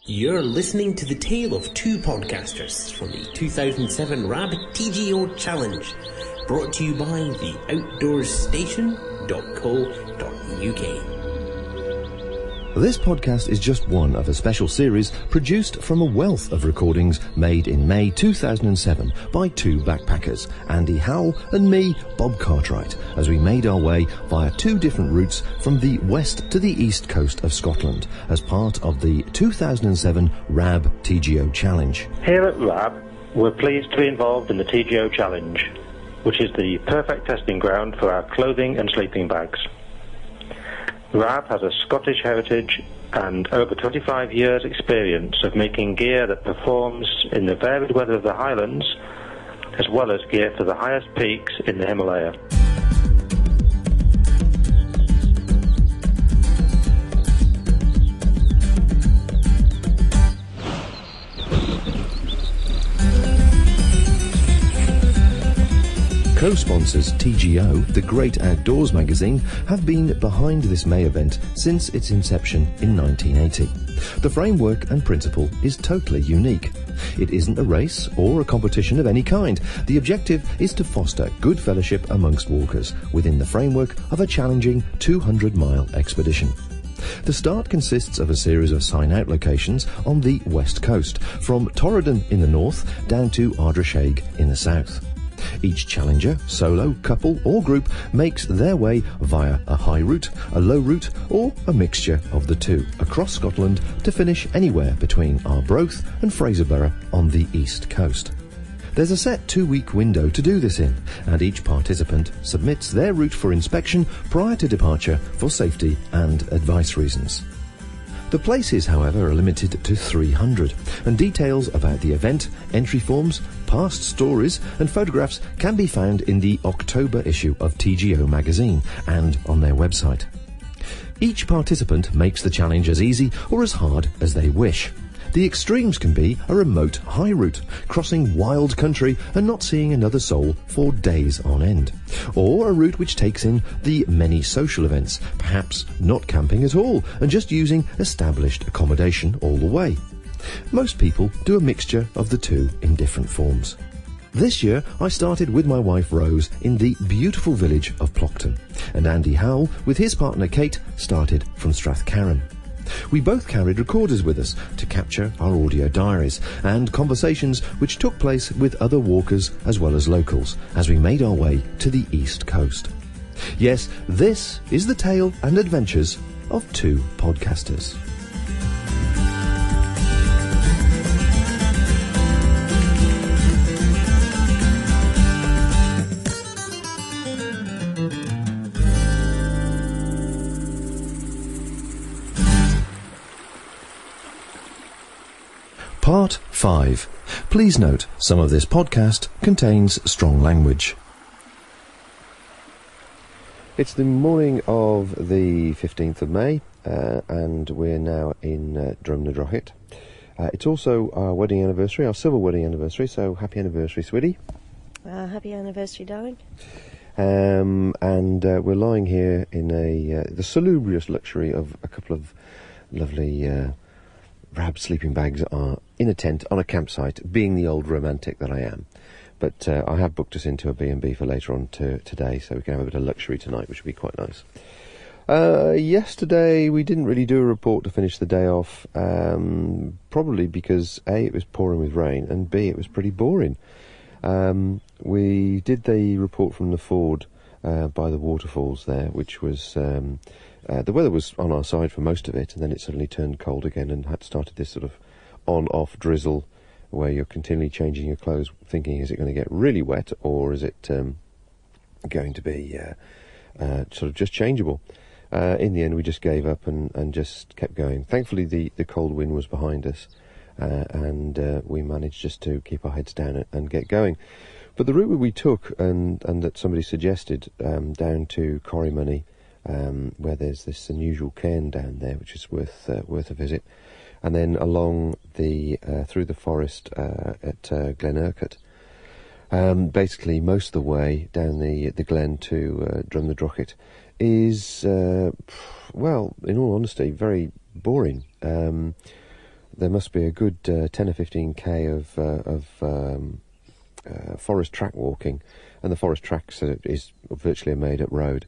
You're listening to the tale of two podcasters from the 2007 RAB TGO Challenge, brought to you by the outdoorsStation.co.uk. This podcast is just one of a special series produced from a wealth of recordings made in May 2007 by two backpackers, Andy Howell and me, Bob Cartwright, as we made our way via two different routes from the west to the east coast of Scotland as part of the 2007 RAB TGO Challenge. Here at RAB, we're pleased to be involved in the TGO Challenge, which is the perfect testing ground for our clothing and sleeping bags. RAB has a Scottish heritage and over 25 years' experience of making gear that performs in the varied weather of the Highlands, as well as gear for the highest peaks in the Himalaya. Co-sponsors TGO, the Great Outdoors magazine, have been behind this May event since its inception in 1980. The framework and principle is totally unique. It isn't a race or a competition of any kind. The objective is to foster good fellowship amongst walkers within the framework of a challenging 200-mile expedition. The start consists of a series of sign-out locations on the west coast, from Torridon in the north down to Ardrishaig in the south. Each challenger, solo, couple or group makes their way via a high route, a low route or a mixture of the two across Scotland to finish anywhere between Arbroath and Fraserburgh on the east coast. There's a set 2-week window to do this in, and each participant submits their route for inspection prior to departure for safety and advice reasons. The places, however, are limited to 300, and details about the event, entry forms, past stories and photographs can be found in the October issue of TGO magazine and on their website. Each participant makes the challenge as easy or as hard as they wish. The extremes can be a remote high route, crossing wild country and not seeing another soul for days on end. Or a route which takes in the many social events, perhaps not camping at all and just using established accommodation all the way. Most people do a mixture of the two in different forms. This year I started with my wife Rose in the beautiful village of Plockton, and Andy Howell with his partner Kate started from Strathcarron. We both carried recorders with us to capture our audio diaries and conversations which took place with other walkers as well as locals as we made our way to the east coast. Yes, this is the tale and adventures of two podcasters. Part 5. Please note, some of this podcast contains strong language. It's the morning of the 15th of May, and we're now in Drumnadrochit. It's also our wedding anniversary, our civil wedding anniversary, so happy anniversary, sweetie. Happy anniversary, darling. And we're lying here in the salubrious luxury of a couple of lovely RAB sleeping bags are in a tent on a campsite, being the old romantic that I am. But I have booked us into a B&B for later on today, so we can have a bit of luxury tonight, which would be quite nice. Yesterday we didn't really do a report to finish the day off, probably because A, it was pouring with rain, and B, it was pretty boring. We did the report from the ford by the waterfalls there, which was... the weather was on our side for most of it, and then it suddenly turned cold again and had started this sort of on-off drizzle where you're continually changing your clothes, thinking, is it going to get really wet or is it going to be sort of just changeable? In the end, we just gave up and just kept going. Thankfully, the cold wind was behind us, and we managed just to keep our heads down and get going. But the route we took, and that somebody suggested, down to Kermode, where there's this unusual cairn down there, which is worth a visit, and then along through the forest at Glenurquhart. Basically, most of the way down the glen to Drumnadrochit is, well, in all honesty, very boring. there must be a good 10 or 15k of forest track walking, and the forest tracks is virtually a made-up road.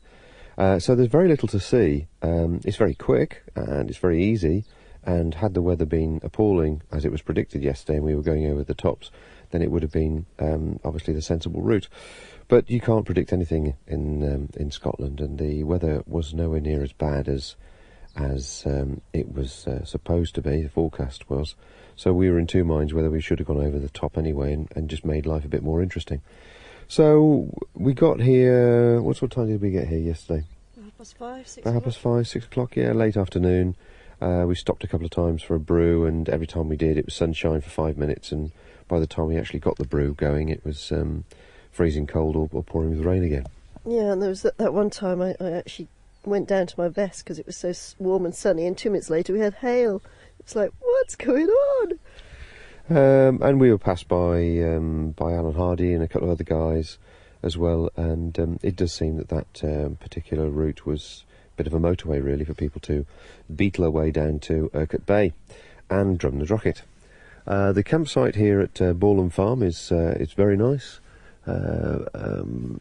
So there's very little to see. It's very quick and it's very easy, and had the weather been appalling as it was predicted yesterday and we were going over the tops, then it would have been obviously the sensible route. But you can't predict anything in Scotland, and the weather was nowhere near as bad as it was supposed to be, the forecast was. So we were in two minds whether we should have gone over the top anyway and just made life a bit more interesting. So we got here, what sort of time did we get here yesterday? 5:30, 6 About 5:30, 6 o'clock, yeah, late afternoon. We stopped a couple of times for a brew, and every time we did it was sunshine for 5 minutes, and by the time we actually got the brew going it was freezing cold or pouring with rain again. Yeah, and there was that one time I actually went down to my vest because it was so warm and sunny, and 2 minutes later we had hail. It's like, what's going on? And we were passed by Alan Hardy and a couple of other guys as well, and it does seem that particular route was a bit of a motorway really for people to beetle their way down to Urquhart Bay and Drumnadrochit. The campsite here at Bowe Farm is very nice. And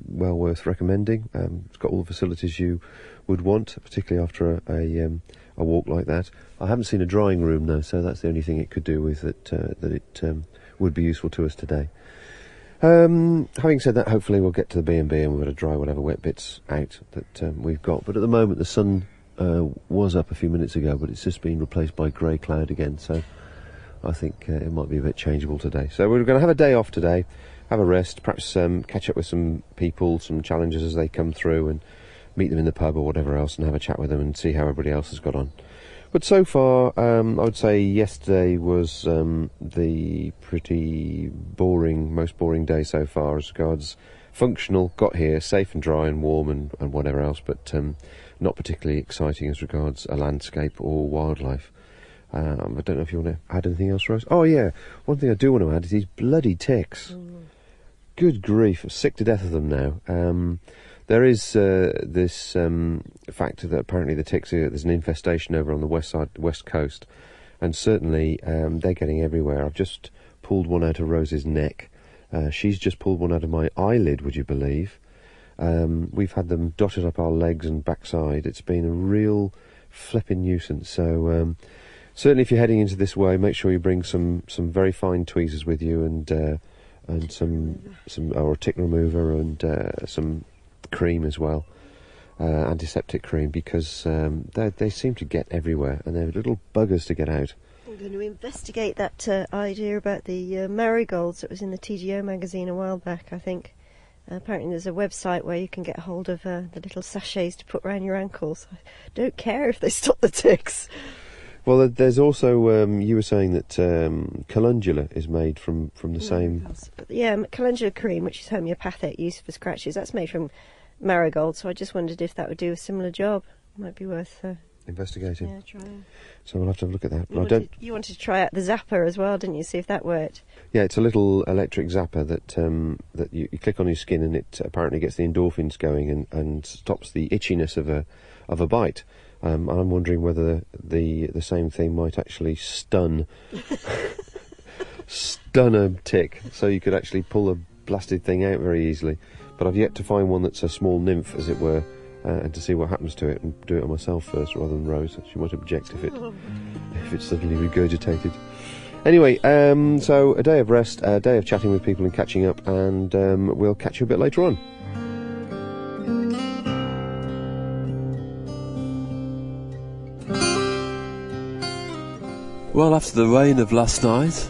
well worth recommending. It's got all the facilities you would want, particularly after a walk like that. I haven't seen a drying room though, so that's the only thing it could do with it that it would be useful to us today. Having said that, hopefully we'll get to the B&B and we're going to dry whatever wet bits out that we've got. But at the moment the sun was up a few minutes ago, but it's just been replaced by grey cloud again, so I think it might be a bit changeable today. So we're going to have a day off today, have a rest, perhaps catch up with some people, some challengers as they come through, and meet them in the pub or whatever else and have a chat with them and see how everybody else has got on. But so far, I would say yesterday was the pretty boring, most boring day so far as regards functional. Got here safe and dry and warm and whatever else, but not particularly exciting as regards a landscape or wildlife. I don't know if you want to add anything else, Rose. Oh yeah, one thing I do want to add is these bloody ticks. Good grief, I'm sick to death of them now. There is this factor that apparently the ticks there's an infestation over on the west coast, and certainly they're getting everywhere. I've just pulled one out of Rose's neck. She's just pulled one out of my eyelid, would you believe? We've had them dotted up our legs and backside. It's been a real flipping nuisance. So certainly if you're heading into this way, make sure you bring some very fine tweezers with you, and some or a tick remover, and some cream as well, antiseptic cream, because they seem to get everywhere and they're little buggers to get out. I'm going to investigate that idea about the marigolds that was in the TGO magazine a while back, I think. Apparently there's a website where you can get hold of the little sachets to put around your ankles. I don't care if they stop the ticks. Well, there's also, you were saying that calendula is made from the same... Yeah, calendula cream, which is homeopathic, used for scratches, that's made from marigold, so I just wondered if that would do a similar job. Might be worth... investigating. Yeah, trying. So we'll have to have a look at that. But You wanted to try out the zapper as well, didn't you, see if that worked? Yeah, it's a little electric zapper that you click on your skin, and it apparently gets the endorphins going and stops the itchiness of a bite. I'm wondering whether the same thing might actually stun a tick, so you could actually pull a blasted thing out very easily. But I've yet to find one that's a small nymph, as it were, and to see what happens to it, and do it on myself first rather than Rose. She might object if it suddenly regurgitated. Anyway, so a day of rest, a day of chatting with people and catching up, and we'll catch you a bit later on. Well, after the rain of last night,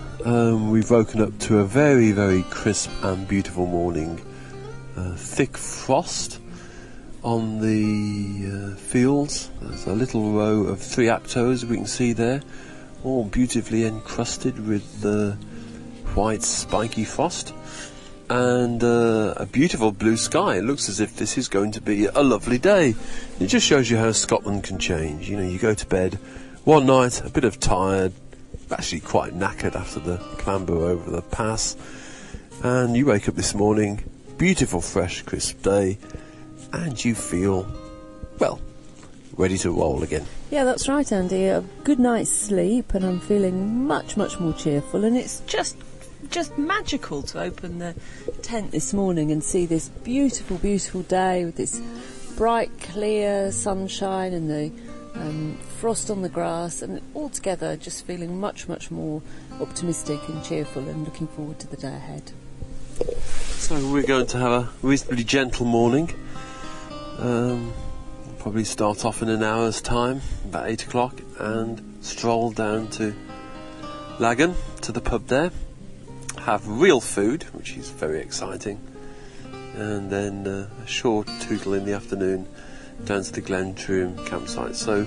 we've woken up to a very, very crisp and beautiful morning. Thick frost on the fields. There's a little row of 3 aptos we can see there, all beautifully encrusted with white spiky frost, and a beautiful blue sky. It looks as if this is going to be a lovely day. It just shows you how Scotland can change. You know, you go to bed one night a bit of tired, actually quite knackered after the clamber over the pass, and you wake up this morning, beautiful fresh crisp day, and you feel, well, ready to roll again. Yeah, that's right, Andy. A good night's sleep, and I'm feeling much, much more cheerful. And it's just magical to open the tent this morning and see this beautiful, beautiful day with this bright, clear sunshine and the frost on the grass, and altogether just feeling much, much more optimistic and cheerful and looking forward to the day ahead. So we're going to have a reasonably gentle morning. Probably start off in an hour's time, about 8 o'clock, and stroll down to Lagan, to the pub there, have real food, which is very exciting, and then a short tootle in the afternoon down to the Glentroom campsite. So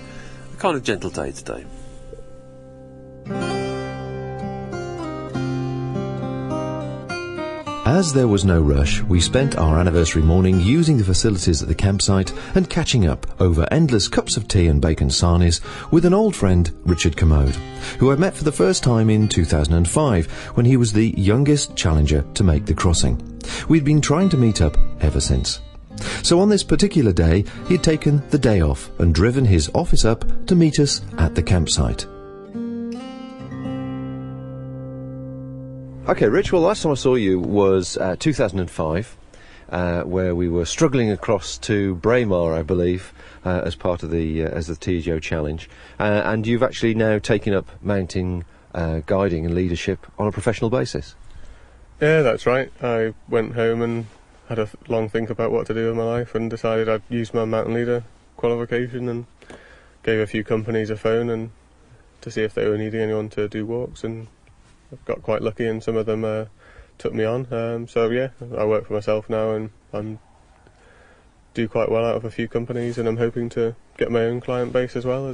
a kind of gentle day today. As there was no rush, we spent our anniversary morning using the facilities at the campsite and catching up over endless cups of tea and bacon sarnies with an old friend, Richard Kermode, who I met for the first time in 2005 when he was the youngest challenger to make the crossing. We'd been trying to meet up ever since. So on this particular day, he'd taken the day off and driven his office up to meet us at the campsite. Okay, Rich, well, last time I saw you was 2005, where we were struggling across to Braemar, I believe, as part of the TGO challenge. And you've actually now taken up mountain guiding and leadership on a professional basis. Yeah, that's right. I went home and had a long think about what to do with my life and decided I'd use my mountain leader qualification and gave a few companies a phone and to see if they were needing anyone to do walks, and I've got quite lucky and some of them took me on. So yeah, I work for myself now and I'm do quite well out of a few companies, and I'm hoping to get my own client base as well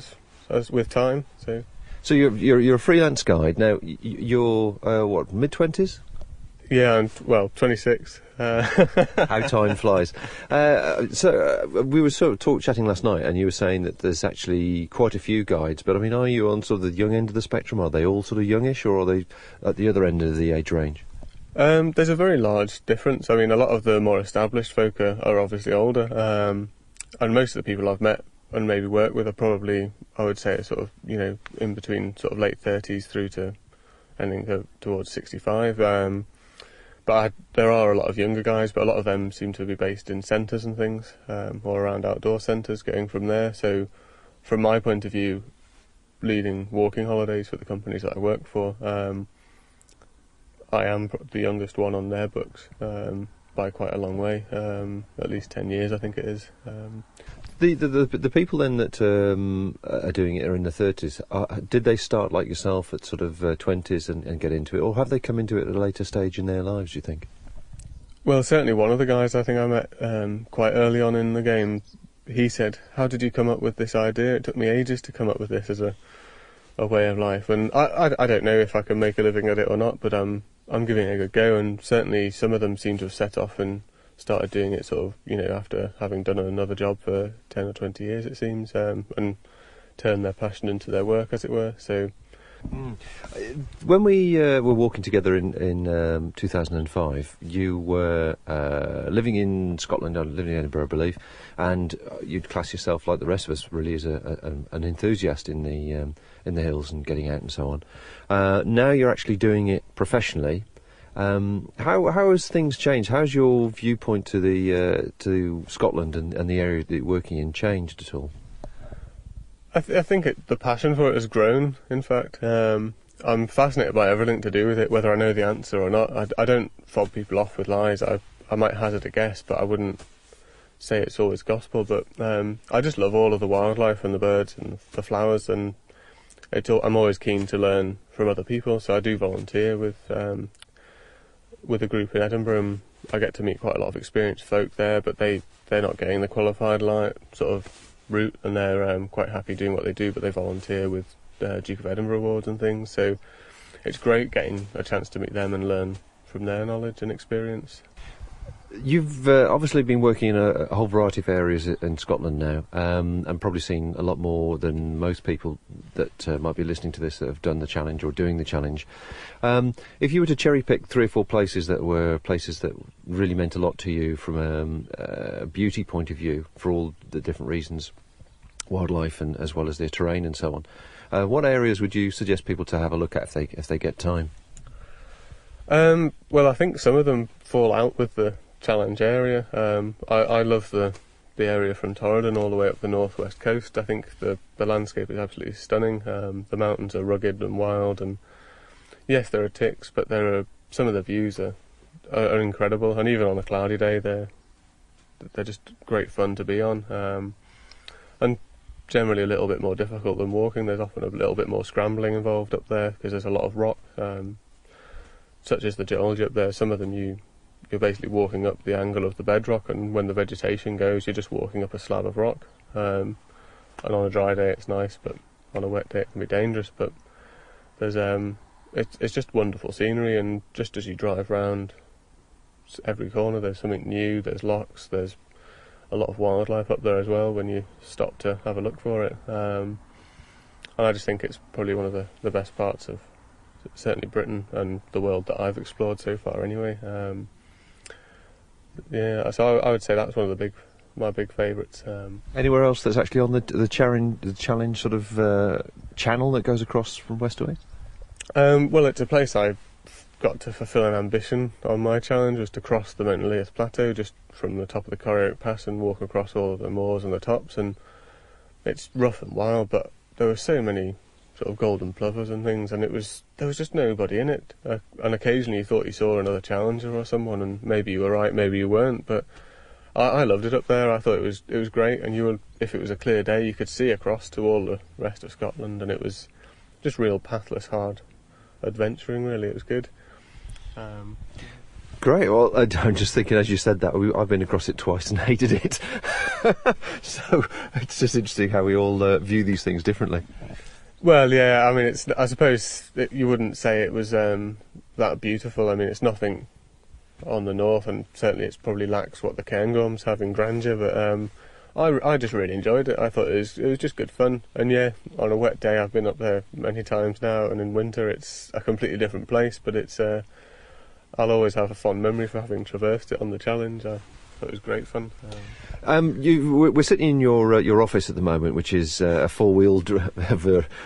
as with time. So you're a freelance guide now. You're what, mid-20s? Yeah, I'm 26. How time flies. We were sort of chatting last night, and you were saying that there's actually quite a few guides, but I mean, are you on sort of the young end of the spectrum? Are they all sort of youngish, or are they at the other end of the age range? There's a very large difference. I mean, a lot of the more established folk are obviously older, and most of the people I've met and maybe worked with are probably, I would say, sort of, in between sort of late 30s through to anything towards 65. But there are a lot of younger guys, but a lot of them seem to be based in centres and things, or around outdoor centres, going from there. So from my point of view, leading walking holidays for the companies that I work for, I am the youngest one on their books by quite a long way, at least 10 years I think it is. The people then that are doing it are in their 30s. Did they start like yourself at sort of 20s and get into it, or have they come into it at a later stage in their lives, do you think? Well, certainly one of the guys I think I met quite early on in the game, he said, "How did you come up with this idea? It took me ages to come up with this as a way of life." And I don't know if I can make a living at it or not, but I'm giving it a good go, and certainly some of them seem to have set off and started doing it sort of, after having done another job for 10 or 20 years, it seems, and turned their passion into their work, as it were. So, when we were walking together in 2005, you were living in Scotland, living in Edinburgh, I believe, and you'd class yourself, like the rest of us, really as an enthusiast in the hills and getting out and so on. Now you're actually doing it professionally. How has things changed? How's your viewpoint to Scotland and the area that you're working in changed at all? I think the passion for it has grown, in fact. I'm fascinated by everything to do with it, whether I know the answer or not. I don't fob people off with lies. I might hazard a guess, but I wouldn't say it's always gospel. But I just love all of the wildlife and the birds and the flowers, and I'm always keen to learn from other people, so I do volunteer with a group in Edinburgh, and I get to meet quite a lot of experienced folk there, but they're not getting the qualified sort of route, and they're quite happy doing what they do, but they volunteer with Duke of Edinburgh Awards and things, so it's great getting a chance to meet them and learn from their knowledge and experience. You've obviously been working in a whole variety of areas in Scotland now, and probably seen a lot more than most people that might be listening to this that have done the challenge or doing the challenge. If you were to cherry pick 3 or 4 places that were places that really meant a lot to you from a beauty point of view, for all the different reasons, wildlife and as well as their terrain and so on. What areas would you suggest people to have a look at if they get time? Well, I think some of them fall out with the challenge area. I love the area from Torridon all the way up the northwest coast. I think the landscape is absolutely stunning. The mountains are rugged and wild, and yes, there are ticks, but some of the views are incredible, and even on a cloudy day they're just great fun to be on, and generally a little bit more difficult than walking. There's often a little bit more scrambling involved up there because there's a lot of rock, such as the geology up there. Some of them you're basically walking up the angle of the bedrock, and when the vegetation goes, you're just walking up a slab of rock. And on a dry day it's nice, but on a wet day it can be dangerous. But there's it's just wonderful scenery, and just as you drive round every corner there's something new. There's lochs, there's a lot of wildlife up there as well when you stop to have a look for it. And I just think it's probably one of the best parts of certainly Britain and the world that I've explored so far anyway. Yeah, so I would say that's one of my big favourites. Anywhere else that's actually on the challenge sort of channel that goes across from west to east? Well, it's a place I've got to fulfil an ambition on my challenge, was to cross the Mount Elias Plateau just from the top of the Corrioc Pass and walk across all of the moors and the tops. And it's rough and wild, but there were so many sort of golden plovers and things, and there was just nobody in it. And occasionally you thought you saw another challenger or someone, and maybe you were right, maybe you weren't. But I loved it up there. I thought it was great, and if it was a clear day, you could see across to all the rest of Scotland, and it was just real pathless, hard adventuring. Really, it was good. Great. Well, I'm just thinking, as you said that, I've been across it twice and hated it. So it's just interesting how we all view these things differently. Well, yeah, I mean, I suppose you wouldn't say it was that beautiful. I mean, it's nothing on the north, and certainly it's probably lacks what the Cairngorms have in grandeur, but I just really enjoyed it. I thought it was just good fun. And yeah, on a wet day, I've been up there many times now, and in winter it's a completely different place, but it's I'll always have a fond memory for having traversed it on the challenge. I thought it was great fun. We're sitting in your office at the moment, which is a four-wheeled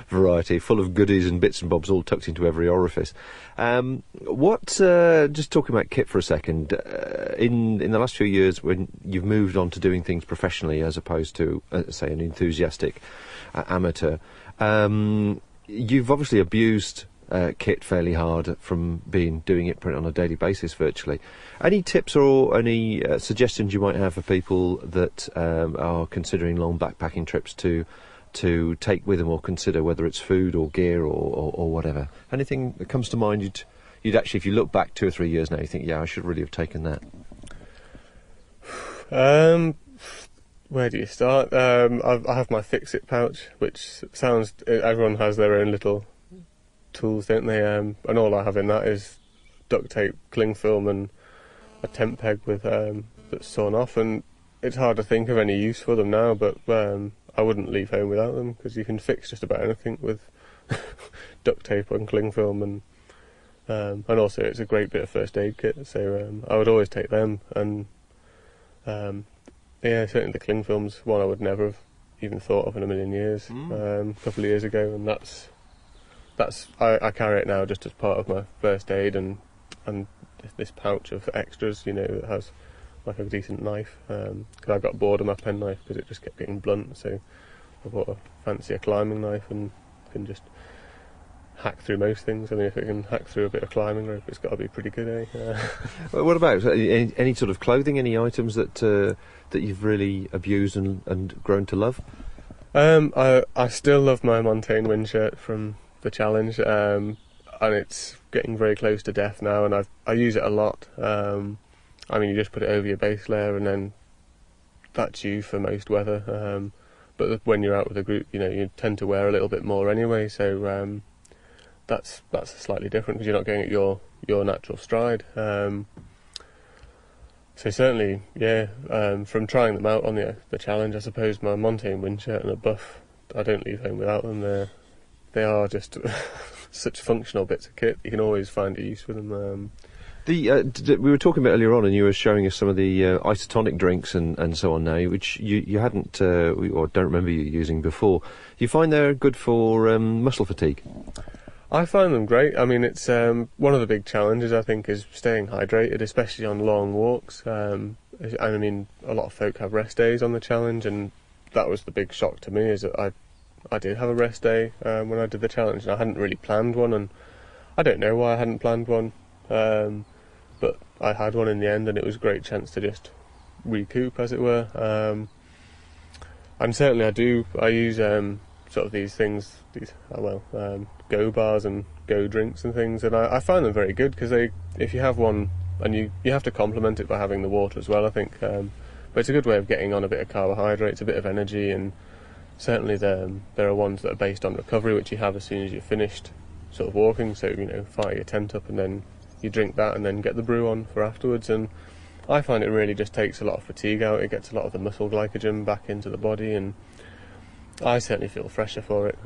variety, full of goodies and bits and bobs, all tucked into every orifice. Just talking about kit for a second, in the last few years, when you've moved on to doing things professionally as opposed to, say, an enthusiastic amateur, you've obviously abused kit fairly hard from doing it on a daily basis virtually. Any tips or any suggestions you might have for people that are considering long backpacking trips to take with them, or consider whether it's food or gear or whatever? Anything that comes to mind you'd actually, if you look back 2 or 3 years now, you think, yeah, I should really have taken that? Where do you start? I have my fix-it pouch, which sounds, everyone has their own little tools, don't they? And all I have in that is duct tape, cling film, and a tent peg with that's sawn off. And it's hard to think of any use for them now, but I wouldn't leave home without them, because you can fix just about anything with duct tape and cling film, and also it's a great bit of first aid kit. So I would always take them. And yeah, certainly the cling film's one I would never have even thought of in a million years. A couple of years ago, and I carry it now just as part of my first aid, and this pouch of extras, that has like a decent knife, because I got bored of my penknife because it just kept getting blunt, so I bought a fancier climbing knife and can just hack through most things. I mean, if it can hack through a bit of climbing rope, it's got to be pretty good, eh? Well, what about any sort of clothing, any items that you've really abused and grown to love? I still love my Montane wind shirt from the challenge, and it's getting very close to death now, and I use it a lot. I mean, you just put it over your base layer, and then that's you for most weather. But when you're out with a group, you tend to wear a little bit more anyway, so that's slightly different, because you're not going at your natural stride. So certainly, yeah, from trying them out on the challenge, I suppose my Montane wind shirt and a buff, I don't leave home without them. They are just such functional bits of kit. You can always find a use for them. We were talking about earlier on, and you were showing us some of the isotonic drinks and so on now, which you hadn't, or don't remember you using before. You find they're good for muscle fatigue? I find them great. I mean, it's one of the big challenges, I think, is staying hydrated, especially on long walks. I mean, a lot of folk have rest days on the challenge, and that was the big shock to me, is that I did have a rest day when I did the challenge, and I hadn't really planned one, and I don't know why I hadn't planned one. But I had one in the end, and it was a great chance to just recoup, as it were. And certainly I use sort of these things, go bars and go drinks and things, and I find them very good, because if you have one, and you have to complement it by having the water as well, I think. But it's a good way of getting on a bit of carbohydrates, a bit of energy, and certainly there are ones that are based on recovery, which you have as soon as you're finished sort of walking. So, fire your tent up and then you drink that and then get the brew on for afterwards, and I find it really just takes a lot of fatigue out. It gets a lot of the muscle glycogen back into the body, and I certainly feel fresher for it.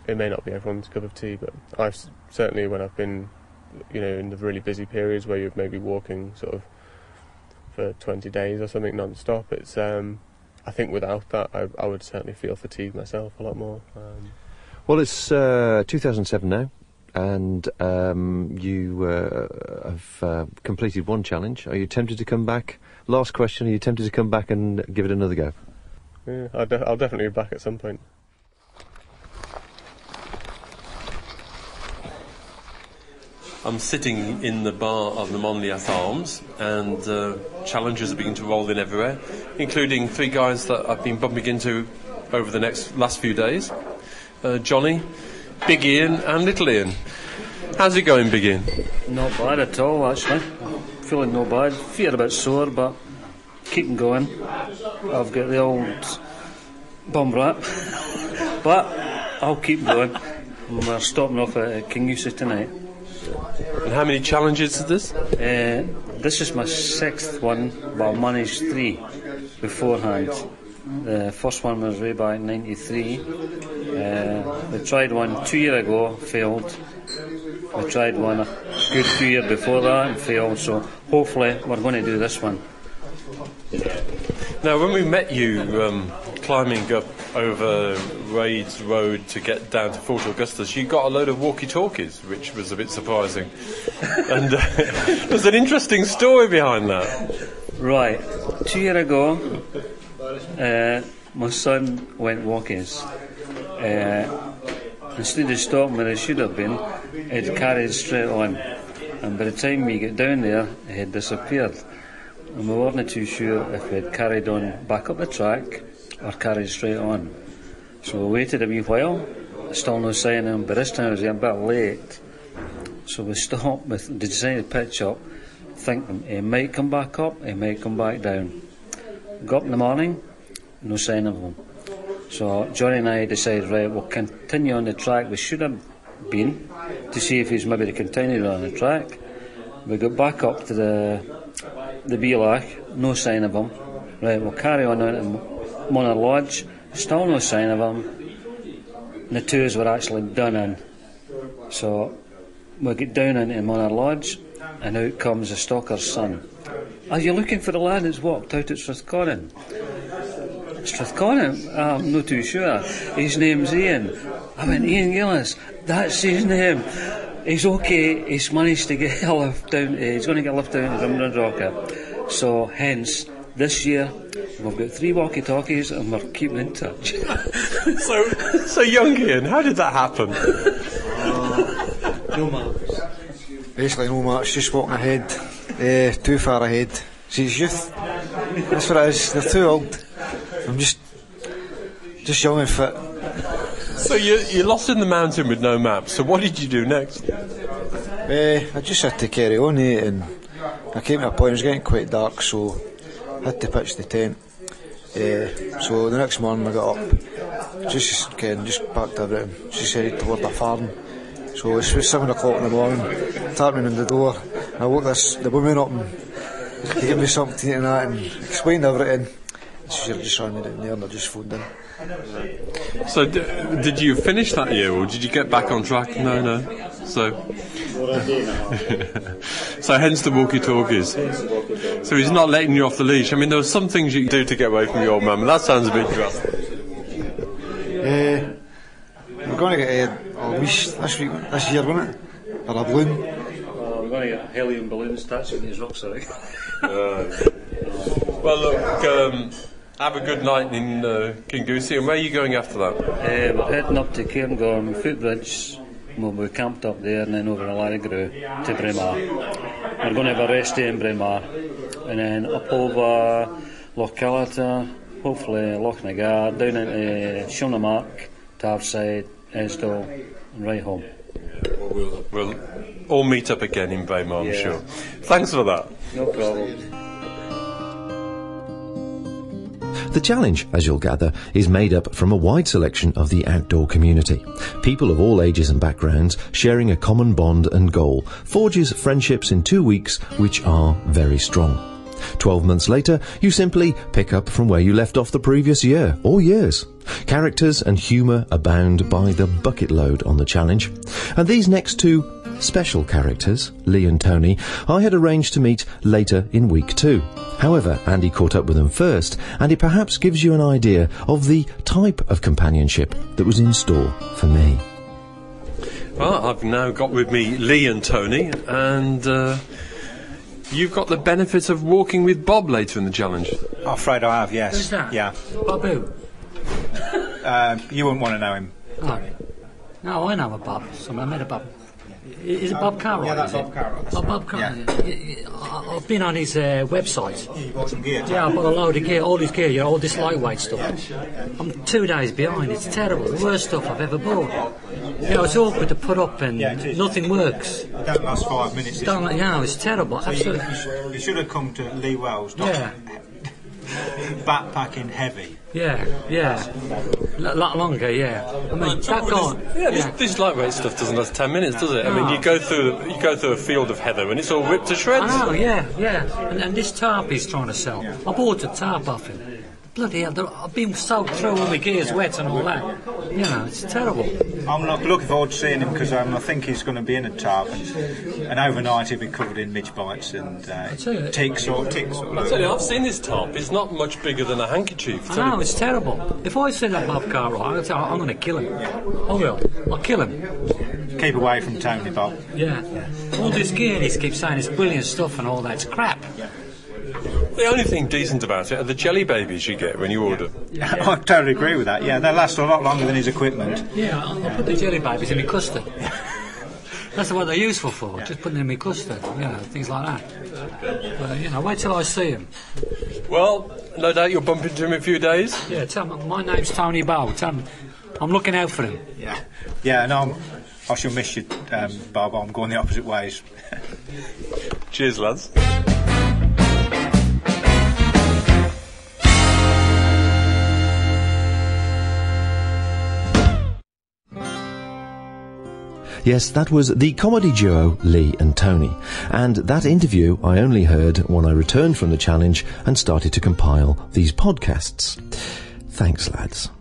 It may not be everyone's cup of tea, but I've certainly, when I've been in the really busy periods where you're maybe walking sort of for 20 days or something non-stop, it's I think without that I would certainly feel fatigued myself a lot more. Well, it's 2007 now, and you have completed one challenge. Are you tempted to come back? Last question, are you tempted to come back and give it another go? Yeah, I'll definitely be back at some point. I'm sitting in the bar of the Monliath Arms, and challenges are beginning to roll in everywhere, including 3 guys that I've been bumping into over the last few days. Johnny, Big Ian and Little Ian. How's it going, Big Ian? Not bad at all, actually. Feeling no bad. Feet are a bit sore, but keeping going. I've got the old bum rap, but I'll keep going. We're stopping off at King Eustace tonight. And how many challenges is this? This is my 6th one, but I managed 3 beforehand. The first one was way back in '93. We tried one 2 years ago, failed. We tried one a good 2 years before that and failed, so hopefully we're going to do this one. Now, when we met you climbing up over Raids Road to get down to Fort Augustus, you got a load of walkie-talkies, which was a bit surprising. And there's an interesting story behind that. Right. 2 years ago, my son went walkies. Instead of stopping where he should have been, he'd carried straight on. And by the time we got down there, he had disappeared. And we weren't too sure if we had carried on back up the track or carried straight on. So we waited a wee while, still no sign of him. By this time it was a bit late. So we stopped, we decided to pitch up, thinking he might come back up, he might come back down. Got up in the morning, no sign of him. So Johnny and I decided, right, we'll continue on the track we should have been, to see if he's maybe continued on the track. We got back up to the Beelach, no sign of him. Right, we'll carry on to Monagh Lodge, still no sign of him. And the tours were actually done in. So we get down into Monagh Lodge, and out comes the stalker's son. Are you looking for the lad that's walked out at Strathconan? Strathconan? I'm not too sure. His name's Ian. I went, Ian Gillies, that's his name. He's okay, he's managed to get a lift down, he's going to get a lift down to Drumnadrochit. So, hence, this year, we've got 3 walkie-talkies and we're keeping in touch. So young Ian, how did that happen? No matters. Basically no matters, just walking ahead, too far ahead. See, it's youth, that's what it is, they're too old. I'm just young and fit. So you're lost in the mountain with no map, so what did you do next? I just had to carry on, and I came to a point, it was getting quite dark, so I had to pitch the tent. So the next morning I got up, just packed everything, just headed toward the farm. So it was 7 o'clock in the morning, tapping on the door, and I woke the woman up and to give me something to eat and that, and explained everything. She just ran me down there and I just phoned in. So did you finish that year, or did you get back on track? No. So hence the walkie-talkies. So he's not letting you off the leash. I mean, there are some things you can do to get away from your old mum, and that sounds a bit drastic. We're going to get a leash this year, wasn't it? Or a balloon. We're going to get helium balloons attached with these rocks, right? Well, look, have a good night in Kingoosey, and where are you going after that? We're heading up to Cairngorm Footbridge. We'll be camped up there and then over in Larrigrew to Braemar. We're going to have a rest day in Braemar and then up over Loch Callata, hopefully Loch Nagar, down into Shunamark, Tarside, Esdale and right home. We'll all meet up again in Braemar, I'm sure. Thanks for that. No problem. The challenge, as you'll gather, is made up from a wide selection of the outdoor community. People of all ages and backgrounds sharing a common bond and goal forges friendships in 2 weeks which are very strong. 12 months later, you simply pick up from where you left off the previous year, or years. Characters and humour abound by the bucket load on the challenge. And these next two special characters, Lee and Tony, I had arranged to meet later in week 2. However, Andy caught up with them first, and it perhaps gives you an idea of the type of companionship that was in store for me. Well, I've now got with me Lee and Tony, and you've got the benefit of walking with Bob later in the challenge. I'm afraid I have, yes. Who's that? Yeah. Bob who? You wouldn't want to know him. Oh. No, I know a Bob. I met a Bob. Is it Bob Cartwright? Yeah, that's Bob Cartwright. Oh, Bob Cartwright. Yeah. I've been on his website. You bought some gear? Yeah, I bought a load of gear, all his gear, all this lightweight stuff. I'm 2 days behind, it's terrible, the worst stuff I've ever bought. It's awkward to put up and nothing works. It don't last 5 minutes. It's terrible, so absolutely. You should have come to Lee Wells. Yeah. Backpacking heavy. Yeah. A lot longer, yeah. I mean, that can't. This lightweight stuff doesn't last 10 minutes, does it? No. I mean, you go through a field of heather and it's all ripped to shreds. I know, yeah. And this tarp he's trying to sell. I bought a tarp off him. Bloody hell, I've been soaked through, all my gear's wet and all that. It's terrible. I'm not looking forward to seeing him because I think he's going to be in a tarp and overnight he'll be covered in midge bites and ticks. I tell you, I've seen this tarp. It's not much bigger than a handkerchief. I know, it's terrible. If I see that Bob Cartwright, I'm going to kill him. I will. I'll kill him. Keep away from Tony, Bob. Yeah. All this gear, he keeps saying it's brilliant stuff and all that. It's crap. The only thing decent about it are the jelly babies you get when you order. Yeah, I totally agree with that. Yeah, they last a lot longer than his equipment. Yeah, I'll put the jelly babies in my custard. That's what they're useful for, just putting in my custard, things like that. But, wait till I see him. Well, no doubt you'll bump into him in a few days. Yeah, tell him, my name's Tony Bowe. Tell him I'm looking out for him. Yeah, and I shall miss you, Bob. I'm going the opposite ways. Cheers, lads. Yes, that was the comedy duo Lee and Tony, and that interview I only heard when I returned from the challenge and started to compile these podcasts. Thanks, lads.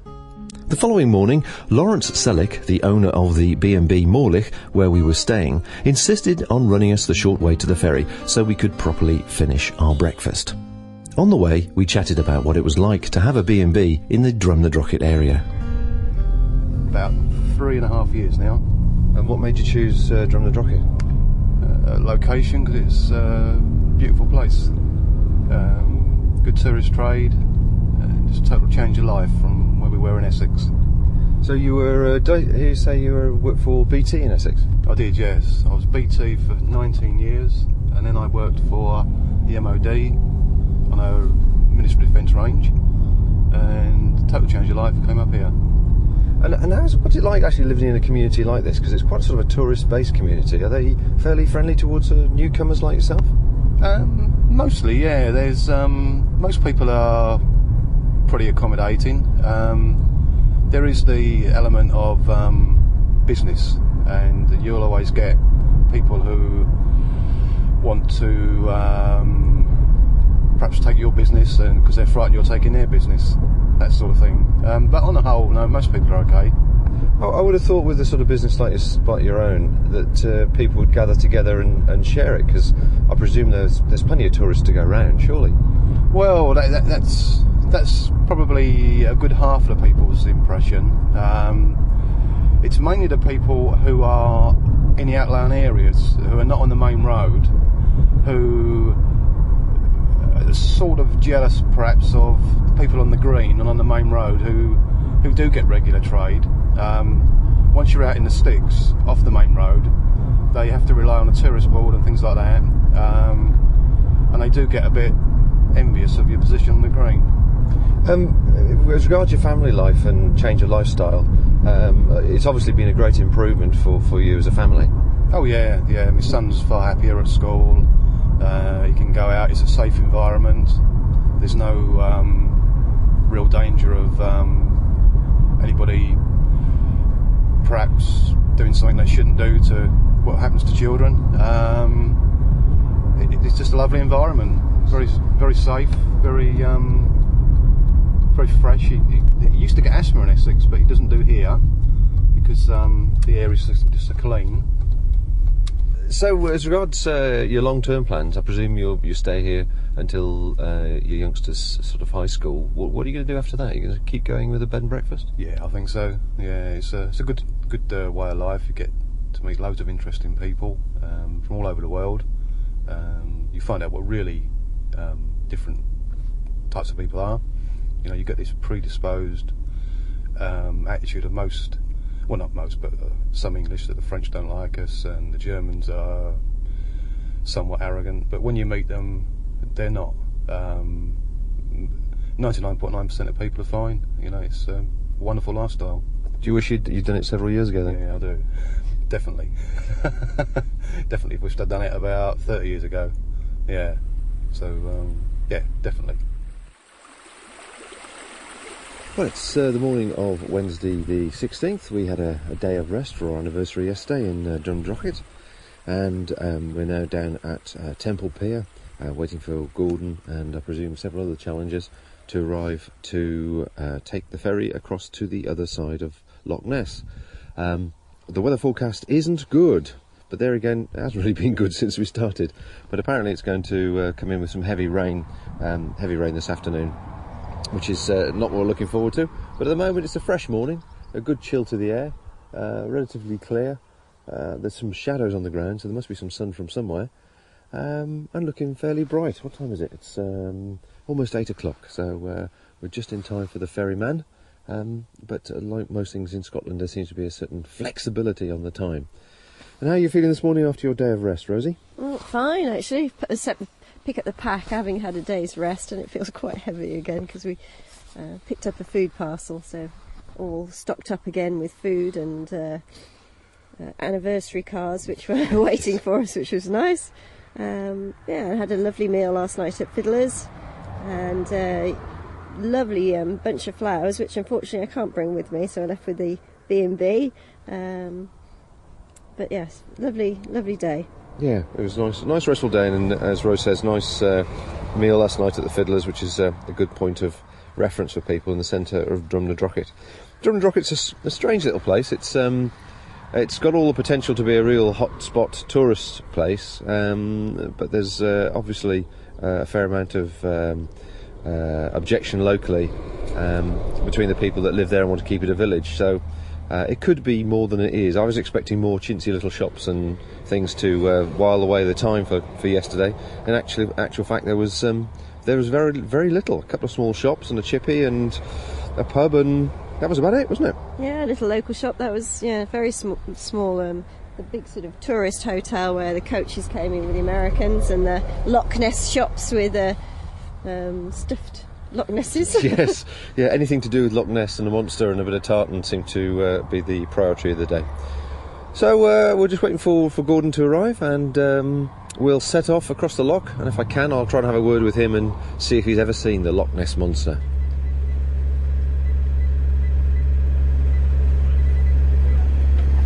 The following morning, Laurence Selleck, the owner of the B&B Morlich, where we were staying, insisted on running us the short way to the ferry so we could properly finish our breakfast. On the way, we chatted about what it was like to have a B&B in the Drumnadrochit area. About 3.5 years now. And what made you choose Drumnadrochit? Location, because it's a beautiful place. Good tourist trade, just a total change of life from where we were in Essex. So you were, you say you worked for BT in Essex? I did, yes. I was BT for 19 years, and then I worked for the MOD on our Ministry of Defence range, and total change of life, came up here. And what's it like actually living in a community like this? Because it's quite sort of a tourist-based community. Are they fairly friendly towards newcomers like yourself? Mostly, yeah. There's most people are pretty accommodating. There is the element of business, and you'll always get people who want to perhaps take your business, and because they're frightened you're taking their business. That sort of thing. But on the whole, no, most people are okay. I would have thought with a sort of business like your own that people would gather together and share it, because I presume there's plenty of tourists to go around, surely. Well, that's probably a good half of the people's impression. It's mainly the people who are in the outlying areas, who are not on the main road, who are sort of jealous perhaps of the people on the green and on the main road who do get regular trade. Once you're out in the sticks off the main road, they have to rely on a tourist board and things like that, and they do get a bit envious of your position on the green. As regards your family life and change of lifestyle, it's obviously been a great improvement for you as a family. Oh yeah. My son's far happier at school. He can go out. It's a safe environment. There's no real danger of anybody perhaps doing something they shouldn't do to what happens to children. It's just a lovely environment. Very, very safe. Very fresh. He used to get asthma in Essex, but he doesn't do here because the area is just so clean. So, as regards your long-term plans, I presume you'll stay here until your youngsters sort of high school. What are you going to do after that? Are you going to keep going with a bed and breakfast? Yeah, I think so. Yeah, it's a good way of life. You get to meet loads of interesting people from all over the world. You find out what really different types of people are. You know, you get this predisposed attitude of most. Well, not most, but some English, that the French don't like us and the Germans are somewhat arrogant. But when you meet them, they're not. 99.9% of people are fine. You know, it's a wonderful lifestyle. Do you wish you'd done it several years ago then? Yeah, I do. Definitely. Definitely wished I'd done it about 30 years ago. Yeah. So, yeah, definitely. Well, it's the morning of Wednesday the 16th. We had a day of rest for our anniversary yesterday in Drumnadrochit, and we're now down at Temple Pier, waiting for Gordon and I presume several other challengers to arrive to take the ferry across to the other side of Loch Ness. The weather forecast isn't good, but there again, it hasn't really been good since we started. But apparently it's going to come in with some heavy rain this afternoon, which is not what we're looking forward to. But at the moment it's a fresh morning, a good chill to the air, relatively clear. There's some shadows on the ground, so there must be some sun from somewhere, and looking fairly bright. What time is it? It's almost 8 o'clock, so we're just in time for the Ferryman. But like most things in Scotland, there seems to be a certain flexibility on the time. And how are you feeling this morning after your day of rest, Rosie? Oh, fine, actually. Except pick up the pack, having had a day's rest, and it feels quite heavy again because we picked up a food parcel, so all stocked up again with food and anniversary cards which were waiting for us, which was nice. Yeah, I had a lovely meal last night at Fiddler's, and lovely bunch of flowers, which unfortunately I can't bring with me, so I left with the B&B. But yes, lovely day. Yeah, it was nice restful day, and as Rose says, nice meal last night at the Fiddler's, which is a good point of reference for people in the centre of Drumnadrochit. Drumnadrochit's a strange little place. It's got all the potential to be a real hotspot tourist place, but there's obviously a fair amount of objection locally between the people that live there and want to keep it a village. So it could be more than it is. I was expecting more chintzy little shops and things to while away the time for yesterday. In actual fact, there was very, very little. A couple of small shops and a chippy and a pub, and that was about it, wasn't it? Yeah, a little local shop. That was very small. The big sort of tourist hotel where the coaches came in with the Americans, and the Loch Ness shops with stuffed Loch Nesses. Yes, yeah, anything to do with Loch Ness and a monster and a bit of tartan seemed to be the priority of the day. So we're just waiting for Gordon to arrive, and we'll set off across the loch, and if I can I'll try and have a word with him and see if he's ever seen the Loch Ness monster.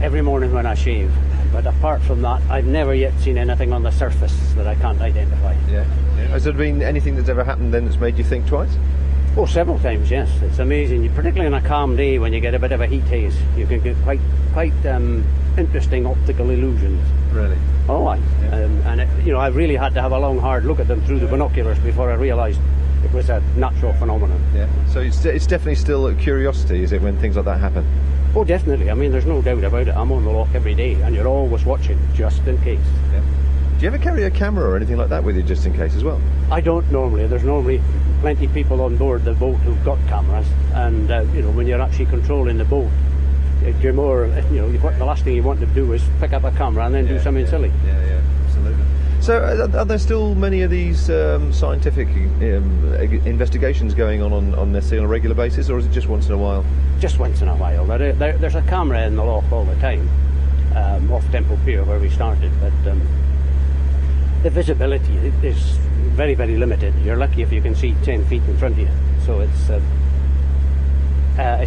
Every morning when I shave, but apart from that I've never yet seen anything on the surface that I can't identify. Yeah. Has there been anything that's ever happened then that's made you think twice? Oh, several times, yes. It's amazing, particularly on a calm day when you get a bit of a heat haze. You can get quite interesting optical illusions. Really? Oh, aye. Yeah. I really had to have a long, hard look at them through the binoculars before I realised it was a natural phenomenon. Yeah. So it's definitely still a curiosity, is it, when things like that happen? Oh, definitely. I mean, there's no doubt about it. I'm on the Loch every day, and you're always watching, just in case. Yeah. Do you ever carry a camera or anything like that with you, just in case as well? I don't normally. There's normally plenty of people on board the boat who've got cameras, and when you're actually controlling the boat, you're more, the last thing you want to do is pick up a camera and then do something silly. Yeah, absolutely. So are there still many of these scientific investigations going on Ness on a regular basis, or is it just once in a while? Just once in a while. There's a camera in the Loch all the time, off Temple Pier where we started, but the visibility is very, very limited. You're lucky if you can see 10 feet in front of you, so it's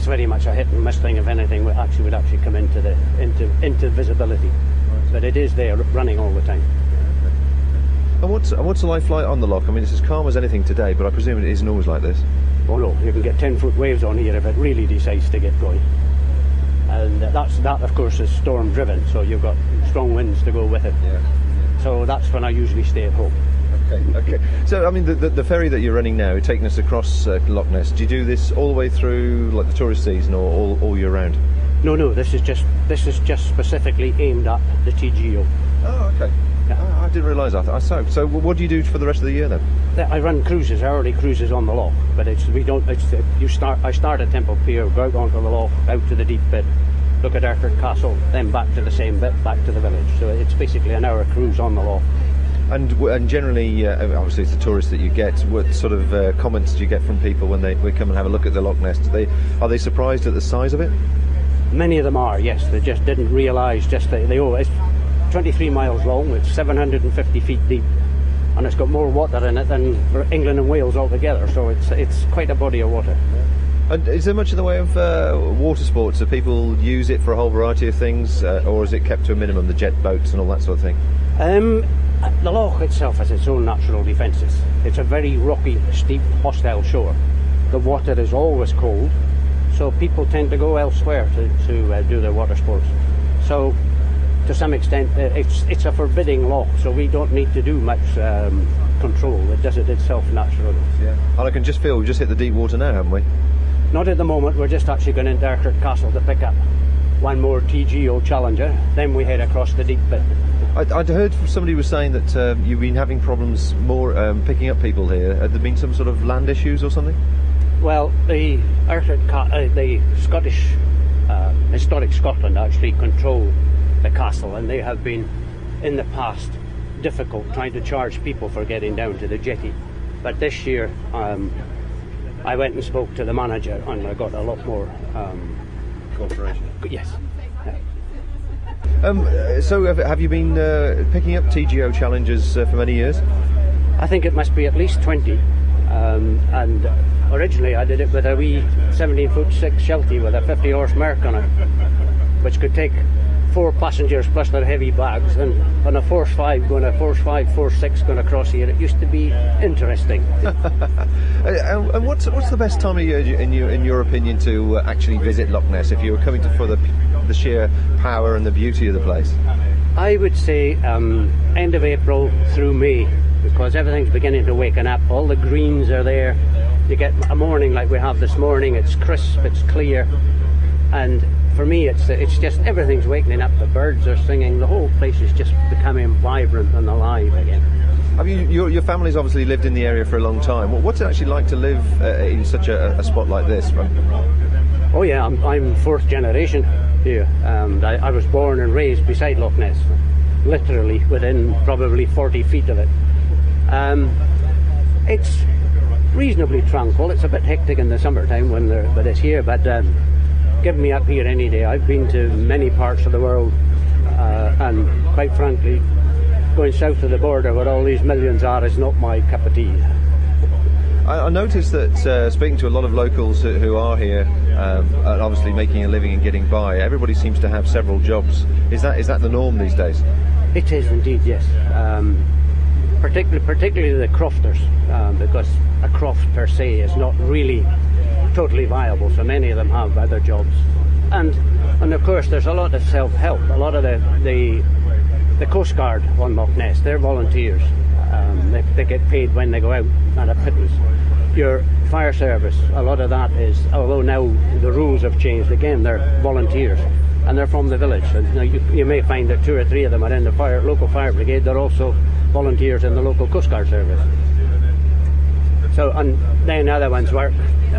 very much a hit and miss thing if anything would actually come into visibility. Right. But it is there running all the time. And what's the life like on the Loch? I mean, it's as calm as anything today, but I presume it isn't always like this. Oh no, you can get 10-foot waves on here if it really decides to get going. And that of course is storm driven, so you've got strong winds to go with it. Yeah. So that's when I usually stay at home. Okay. So, I mean, the ferry that you're running now, taking us across Loch Ness, do you do this all the way through, like the tourist season, or all year round? No. This is just specifically aimed at the TGO. Oh, okay. Yeah. Oh, I didn't realise that. So, what do you do for the rest of the year then? I run cruises, hourly cruises on the Loch, but I start at Temple Pier, go out onto the Loch, out to the deep bit, look at Arthur Castle, then back to the same bit, back to the village. So it's basically an hour cruise on the Loch. And generally, obviously it's the tourists that you get. What sort of comments do you get from people when they come and have a look at the Loch Ness? Are they surprised at the size of it? Many of them are, yes. They just didn't realise it's 23 miles long, it's 750 feet deep, and it's got more water in it than England and Wales altogether, so it's quite a body of water. And is there much in the way of water sports? Do people use it for a whole variety of things, or is it kept to a minimum, the jet boats and all that sort of thing? The Loch itself has its own natural defences. It's a very rocky, steep, hostile shore. The water is always cold, so people tend to go elsewhere to do their water sports. So, to some extent, it's a forbidding loch, so we don't need to do much control. It does it itself naturally. Yeah. And I can just feel we've just hit the deep water now, haven't we? Not at the moment. We're just actually going into Arthur Castle to pick up one more TGO Challenger. Then we head across the deep bit. I'd heard somebody was saying that you've been having problems picking up people here. Had there been some sort of land issues or something? Well, the Scottish Historic Scotland actually control the castle, and they have been in the past difficult trying to charge people for getting down to the jetty. But this year I went and spoke to the manager, and I got a lot more cooperation. Yes. So have you been picking up TGO challenges for many years? I think it must be at least 20, and originally I did it with a wee 17-foot-6 Sheltie with a 50-horse Merc on it, which could take 4 passengers plus their heavy bags, and on a Force 5 Force 6 going across here, it used to be interesting. And what's the best time of year in your opinion to actually visit Loch Ness if you were coming for the sheer power and the beauty of the place? I would say end of April through May, because everything's beginning to waken up. All the greens are there. You get a morning like we have this morning. It's crisp, it's clear, and for me it's just everything's waking up. The birds are singing. The whole place is just becoming vibrant and alive again. I mean, your family's obviously lived in the area for a long time. What's it actually like to live in such a spot like this? Oh yeah, I'm fourth generation here. I was born and raised beside Loch Ness, literally within probably 40 feet of it. It's reasonably tranquil. It's a bit hectic in the summertime but it's here. But give me up here any day. I've been to many parts of the world, and quite frankly, going south of the border where all these millions are is not my cup of tea. I noticed that speaking to a lot of locals who are here, and obviously making a living and getting by, everybody seems to have several jobs. Is that the norm these days? It is indeed, yes. particularly the crofters, because a croft per se is not really totally viable, so many of them have other jobs. And of course there's a lot of self-help. A lot of the Coast Guard on Loch Ness, they're volunteers. They get paid when they go out at a pittance. Your fire service, a lot of that is, although now the rules have changed again, they're volunteers and they're from the village. And now you may find that 2 or 3 of them are in the local fire brigade. They're also volunteers in the local Coast Guard service. So, and then other ones work,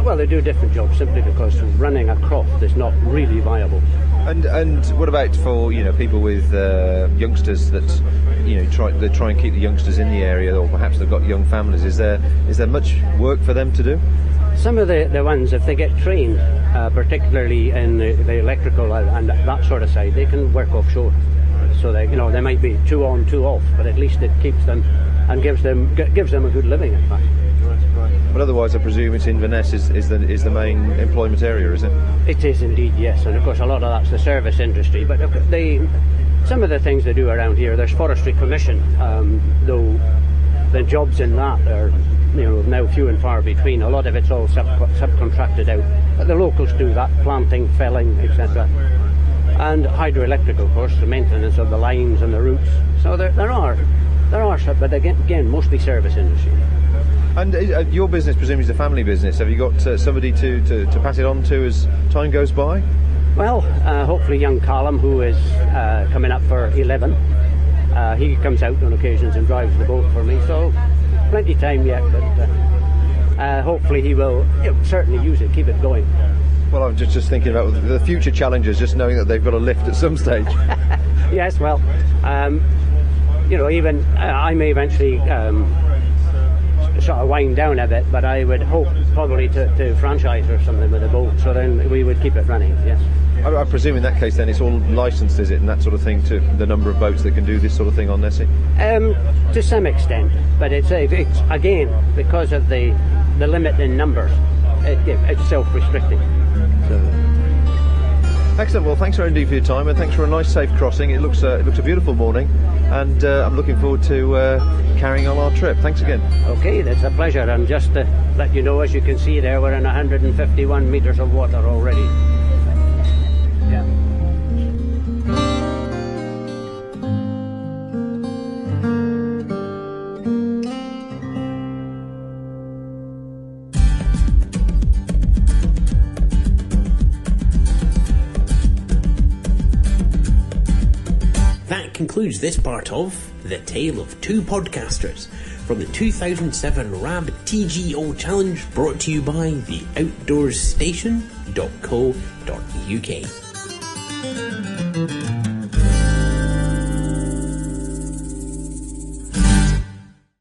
well, they do different jobs simply because running a croft is not really viable. And what about for people with youngsters that try and keep the youngsters in the area, or perhaps they've got young families? Is there much work for them to do? Some of the ones, if they get trained, particularly in the electrical and that sort of side, they can work offshore. So they might be 2 on, 2 off, but at least it keeps them and gives them a good living, in fact. But otherwise, I presume it's Inverness is the main employment area, is it? It is indeed, yes. And of course, a lot of that's the service industry. But some of the things they do around here, there's Forestry Commission, though the jobs in that are now few and far between. A lot of it's all subcontracted out. But the locals do that, planting, felling, etc. And hydroelectric, of course, the maintenance of the lines and the routes. So there are some, but again, mostly service industry. And your business, presumably, is a family business. Have you got somebody to pass it on to as time goes by? Well, hopefully young Callum, who is coming up for 11, he comes out on occasions and drives the boat for me, so plenty of time yet, but hopefully he will certainly use it, keep it going. Well, I'm just thinking about the future challenges, just knowing that they've got a lift at some stage. Yes, well, even I may eventually sort of wind down a bit, but I would hope probably to franchise or something with a boat, so then we would keep it running, yes. I presume in that case then it's all licensed, is it, and that sort of thing, to the number of boats that can do this sort of thing on Nessie? To some extent, but it's again, because of the limit in numbers, it's self-restricting. Excellent. Well, thanks very indeed for your time, and thanks for a nice, safe crossing. It looks a beautiful morning, and I'm looking forward to carrying on our trip. Thanks again. Okay, that's a pleasure. And just to let you know, as you can see there, we're in 151 metres of water already. Yeah. Concludes this part of The Tale of Two Podcasters from the 2007 RAB TGO Challenge, brought to you by theoutdoorsStation.co.uk.